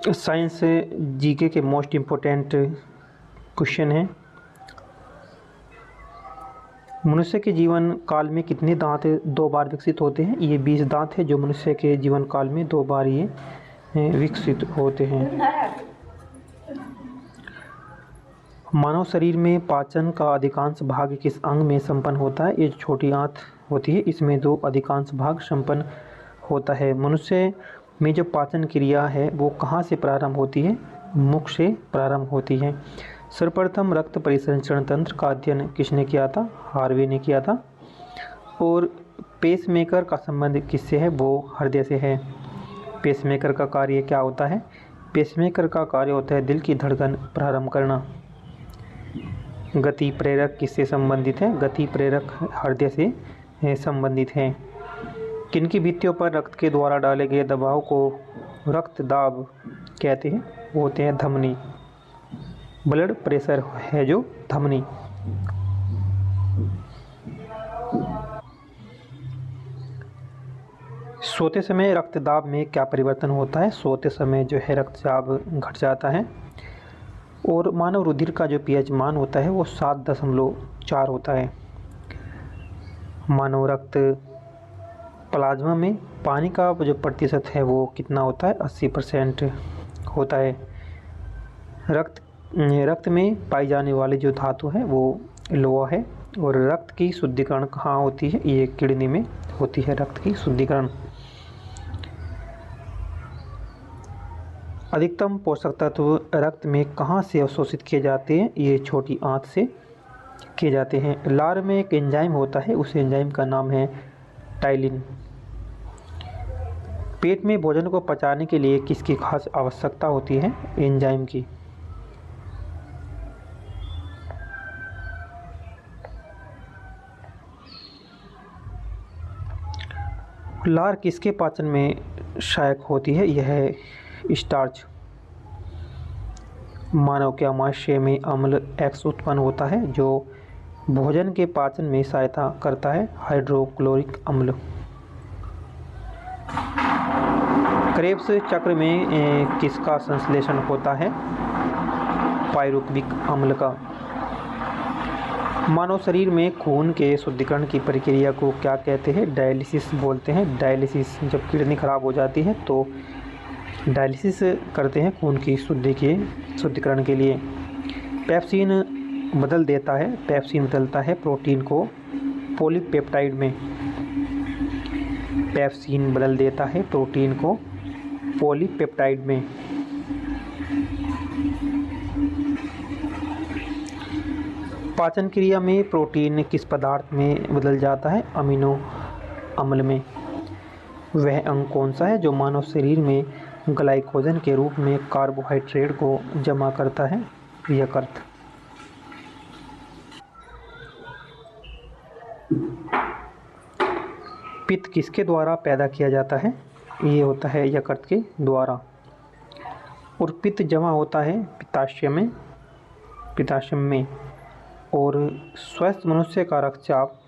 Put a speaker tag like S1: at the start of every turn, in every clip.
S1: Science GK के most important question है। मनुष्य के जीवन काल में कितने दांत दो बार विकसित होते हैं? ये 20 दांत है जो मनुष्य के जीवन काल में दो बार ये विकसित होते हैं। मानव शरीर में पाचन का अधिकांश भाग किस अंग में संपन्न होता है? ये छोटी आंत होती है, इसमें दो अधिकांश भाग संपन्न होता है। मनुष्य में जो पाचन क्रिया है वो कहाँ से प्रारंभ होती है? मुख से प्रारंभ होती है। सर्वप्रथम रक्त परिसंचरण तंत्र का अध्ययन किसने किया था? हार्वे ने किया था। और पेसमेकर का संबंध किससे है? वो हृदय से है। पेसमेकर का कार्य क्या होता है? पेसमेकर का कार्य होता है दिल की धड़कन प्रारंभ करना। गति प्रेरक किससे संबंधित है? गति प्रेरक हृदय से संबंधित है। किनकी भित्तियों पर रक्त के द्वारा डाले गए दबाव को रक्त दाब कहते हैं? वो होते हैं धमनी। ब्लड प्रेशर है जो धमनी। सोते समय रक्तदाब में क्या परिवर्तन होता है? सोते समय जो है रक्तचाप घट जाता है। और मानव रुधिर का जो पीएच मान होता है वो 7.4 होता है। मानव रक्त प्लाज्मा में पानी का जो प्रतिशत है वो कितना होता है? 80% होता है। रक्त में पाई जाने वाली जो धातु है वो लोहा है। और रक्त की शुद्धिकरण कहाँ होती है? ये किडनी में होती है रक्त की शुद्धिकरण। अधिकतम पोषक तत्व रक्त में कहाँ से अवशोषित किए जाते हैं? ये छोटी आंत से किए जाते हैं। लार में एक एंजाइम होता है, उस एंजाइम का नाम है टाइलिन। पेट में भोजन को पचाने के लिए किसकी खास आवश्यकता होती है? एंजाइम की। लार किसके पाचन में सहायक होती है? यह है स्टार्च। मानव के आमाशय में अम्ल X उत्पन्न होता है जो भोजन के पाचन में सहायता करता है, हाइड्रोक्लोरिक अम्ल। क्रेब्स चक्र में किसका संश्लेषण होता है? पाइरुविक अम्ल का। मानव शरीर में खून के शुद्धिकरण की प्रक्रिया को क्या कहते हैं? डायलिसिस बोलते हैं। डायलिसिस, जब किडनी खराब हो जाती है तो डायलिसिस करते हैं खून की शुद्धिकरण के लिए। पेप्सिन बदलता है प्रोटीन को पॉलीपेप्टाइड में। पेप्सिन बदल देता है प्रोटीन को पॉलीपेप्टाइड में। पाचन क्रिया में प्रोटीन किस पदार्थ में बदल जाता है? अमीनो अम्ल में। वह अंग कौन सा है जो मानव शरीर में ग्लाइकोजन के रूप में कार्बोहाइड्रेट को जमा करता है? यकृत। पित्त किसके द्वारा पैदा किया जाता है? ये होता है यकृत के द्वारा। और पित्त जमा होता है पित्ताशय में। और स्वस्थ मनुष्य का रक्तचाप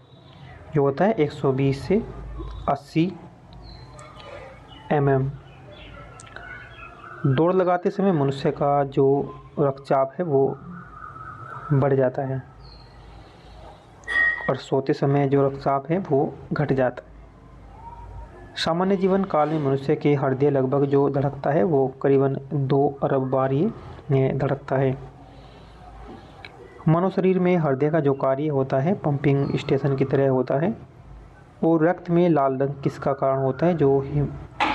S1: जो होता है 120 से 80 mm। दौड़ लगाते समय मनुष्य का जो रक्तचाप है वो बढ़ जाता है और सोते समय जो रक्तचाप है वो घट जाता है। सामान्य जीवन काल में मनुष्य के हृदय लगभग जो धड़कता है वो करीबन 2 अरब बार ये धड़कता है। मानव शरीर में हृदय का जो कार्य होता है पंपिंग स्टेशन की तरह होता है। और रक्त में लाल रंग किसका कारण होता है? जो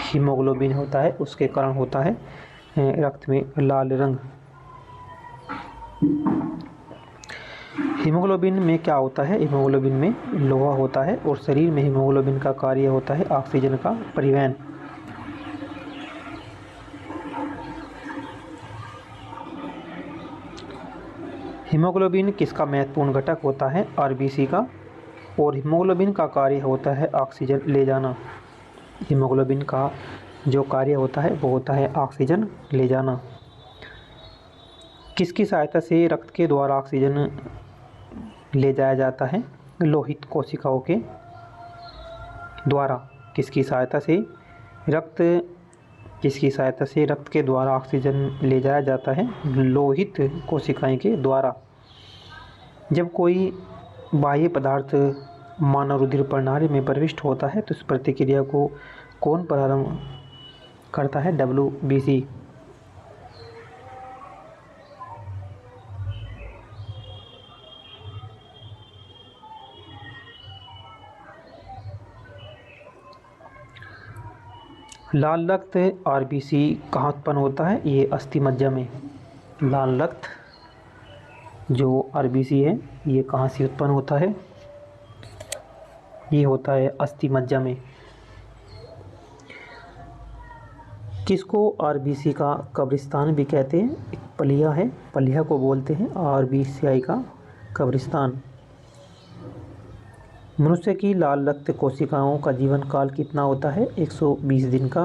S1: हीमोग्लोबिन होता है उसके कारण होता है रक्त में लाल रंग। हीमोग्लोबिन में क्या होता है? हीमोग्लोबिन में लोहा होता है और शरीर में हीमोग्लोबिन का कार्य होता है ऑक्सीजन का परिवहन। हीमोग्लोबिन किसका महत्वपूर्ण घटक होता है? आरबीसी का। और हीमोग्लोबिन का कार्य होता है ऑक्सीजन ले जाना। हीमोग्लोबिन का जो कार्य होता है वो होता है ऑक्सीजन ले जाना। किसकी सहायता से रक्त के द्वारा ऑक्सीजन ले जाया जाता है? लोहित कोशिकाओं के द्वारा। किसकी सहायता से रक्त किसकी सहायता से रक्त के द्वारा ऑक्सीजन ले जाया जाता है? लोहित कोशिकाएं के द्वारा। जब कोई बाह्य पदार्थ मानव रुधिर प्रणाली में प्रविष्ट होता है तो इस प्रतिक्रिया को कौन प्रारंभ करता है? WBC। लाल रक्त RBC कहाँ उत्पन्न होता है? ये अस्थि मज्जा में। लाल रक्त जो RBC है ये कहाँ से उत्पन्न होता है? ये होता है अस्थि मज्जा में। किसको RBC का कब्रिस्तान भी कहते हैं? एक पलिया है, पलिया को बोलते हैं RBCI का कब्रिस्तान। मनुष्य की लाल रक्त कोशिकाओं का जीवन काल कितना होता है? 120 दिन का।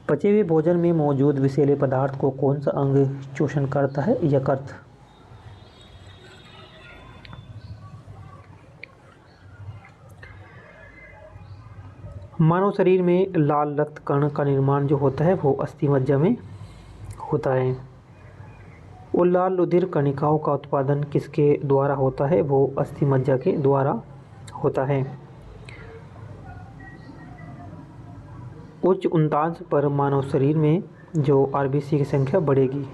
S1: पचे हुए भोजन में मौजूद विषैले पदार्थ को कौन सा अंग शोषण करता है? यकृत। मानव शरीर में लाल रक्त कण का निर्माण जो होता है वो अस्थि मज्जा में होता है। और लाल रुधिर कणिकाओं का उत्पादन किसके द्वारा होता है? वो अस्थि मज्जा के द्वारा होता है। उच्च उतांश पर मानव शरीर में जो RBC की संख्या बढ़ेगी।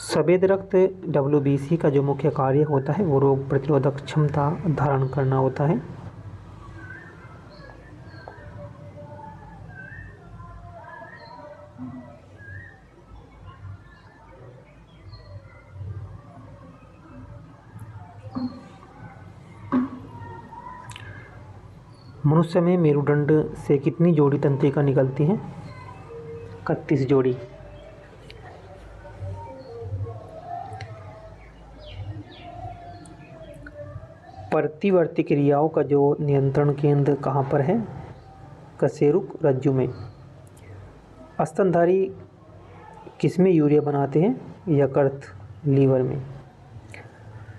S1: सफ़ेद रक्त WBC का जो मुख्य कार्य होता है वो रोग प्रतिरोधक क्षमता धारण करना होता है। मनुष्य में मेरुदंड से कितनी जोड़ी तंत्रिका निकलती हैं? 31 जोड़ी। प्रतिवर्ती क्रियाओं का जो नियंत्रण केंद्र कहाँ पर है? कशेरुक रज्जु में। स्तनधारी किसमें यूरिया बनाते हैं? यकृत, लीवर में।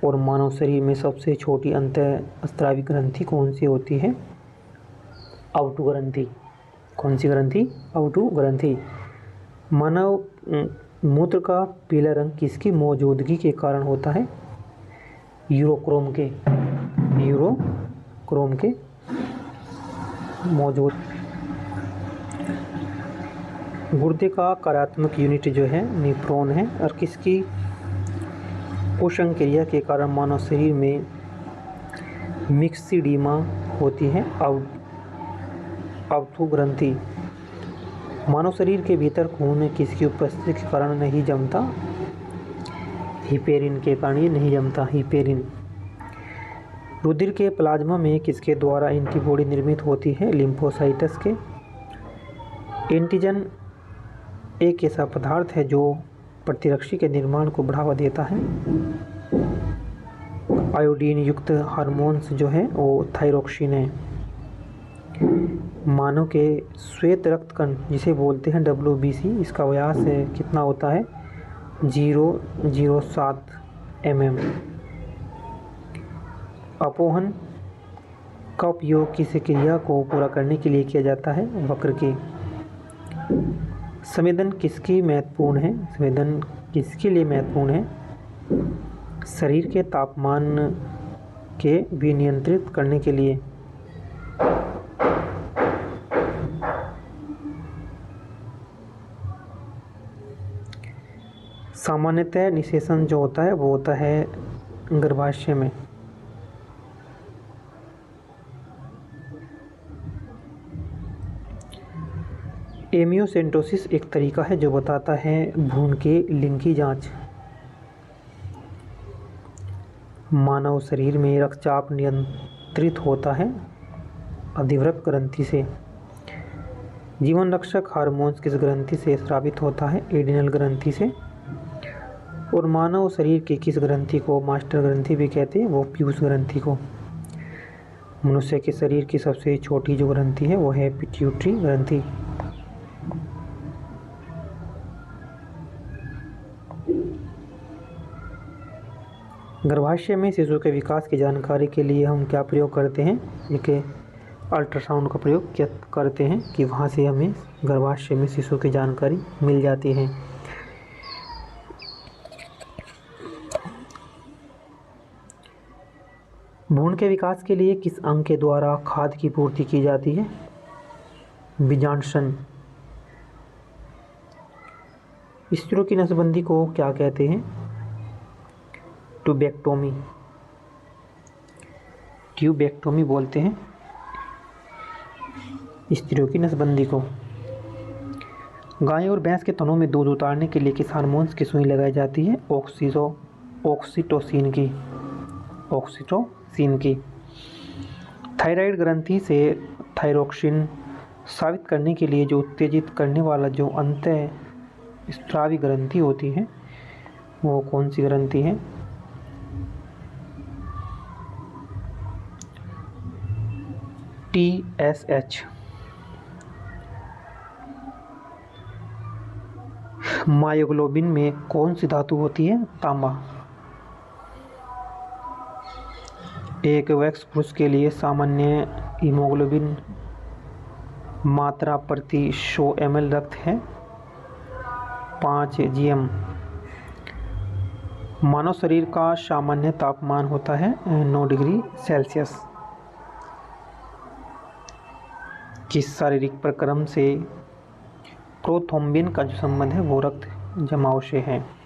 S1: और मानव शरीर में सबसे छोटी अंतःस्रावी ग्रंथि कौन सी होती है? अवटु ग्रंथि। कौन सी ग्रंथि? अवटु ग्रंथि। मानव मूत्र का पीला रंग किसकी मौजूदगी के कारण होता है? यूरोक्रोम के। यूरोक्रोम के मौजूद। गुर्दे का कार्यात्मक यूनिट जो है न्यूफ्रॉन है। और किसकी पोषण क्रिया के कारण मानव शरीर में मिक्सिडीमा होती है? अवटु ग्रंथि। मानव शरीर के भीतर खून किसकी उपस्थिति के कारण नहीं जमता? हिपेरिन के कारण ये नहीं जमता, हिपेरिन। रुधिर के प्लाज्मा में किसके द्वारा एंटीबॉडी निर्मित होती है? लिम्फोसाइट्स के। एंटीजन एक ऐसा पदार्थ है जो प्रतिरक्षी के निर्माण को बढ़ावा देता है। आयोडीन युक्त हार्मोन्स जो है वो थायरोक्सिन है। मानव के श्वेत रक्त कण जिसे बोलते हैं WBC, इसका व्यास कितना होता है? 0.07 mm। अपोहन का उपयोग किस क्रिया को पूरा करने के लिए किया जाता है? वक्र के। संवेदन किसकी महत्वपूर्ण है? संवेदन किसके लिए महत्वपूर्ण है? शरीर के तापमान के भी नियंत्रित करने के लिए। सामान्यतः निषेचन जो होता है वो होता है गर्भाशय में। एमियोसेंटोसिस एक तरीका है जो बताता है भ्रूण के लिंग की जांच। मानव शरीर में रक्तचाप नियंत्रित होता है अधिवृक्क ग्रंथि से। जीवन रक्षक हार्मोन्स किस ग्रंथि से स्रावित होता है? एड्रिनल ग्रंथि से। और मानव शरीर की किस ग्रंथि को मास्टर ग्रंथि भी कहते हैं? वो पीयूष ग्रंथि को। मनुष्य के शरीर की सबसे छोटी जो ग्रंथि है वो है पिट्यूटरी ग्रंथि। गर्भाशय में शिशु के विकास की जानकारी के लिए हम क्या प्रयोग करते हैं? एक अल्ट्रासाउंड का प्रयोग क्या करते हैं कि वहाँ से हमें गर्भाशय में शिशु की जानकारी मिल जाती है। भ्रूण के विकास के लिए किस अंग के द्वारा खाद्य की पूर्ति की जाती है? बीजांडसन। स्त्रियों की नसबंदी को क्या कहते हैं? ट्यूबेक्टोमी। ट्यूबेक्टोमी बोलते हैं स्त्रियों की नसबंदी को। गाय और भैंस के थनों में दूध उतारने के लिए किस हार्मोन्स की सुई लगाई जाती है? ऑक्सीटोसिन की। थायराइड ग्रंथि से थायरोक्सिन साबित करने के लिए जो उत्तेजित करने वाला जो अंतःस्रावी ग्रंथि होती है वो कौन सी ग्रंथि है? TSH। मायोग्लोबिन में कौन सी धातु होती है? तांबा। एक वयस्क पुरुष के लिए सामान्य हीमोग्लोबिन मात्रा प्रति 100 ml रक्त है 5 gm। मानव शरीर का सामान्य तापमान होता है 9 डिग्री सेल्सियस। किस शारीरिक प्रक्रम से प्रोथ्रोम्बिन का जो संबंध है वो रक्त जमाव से है?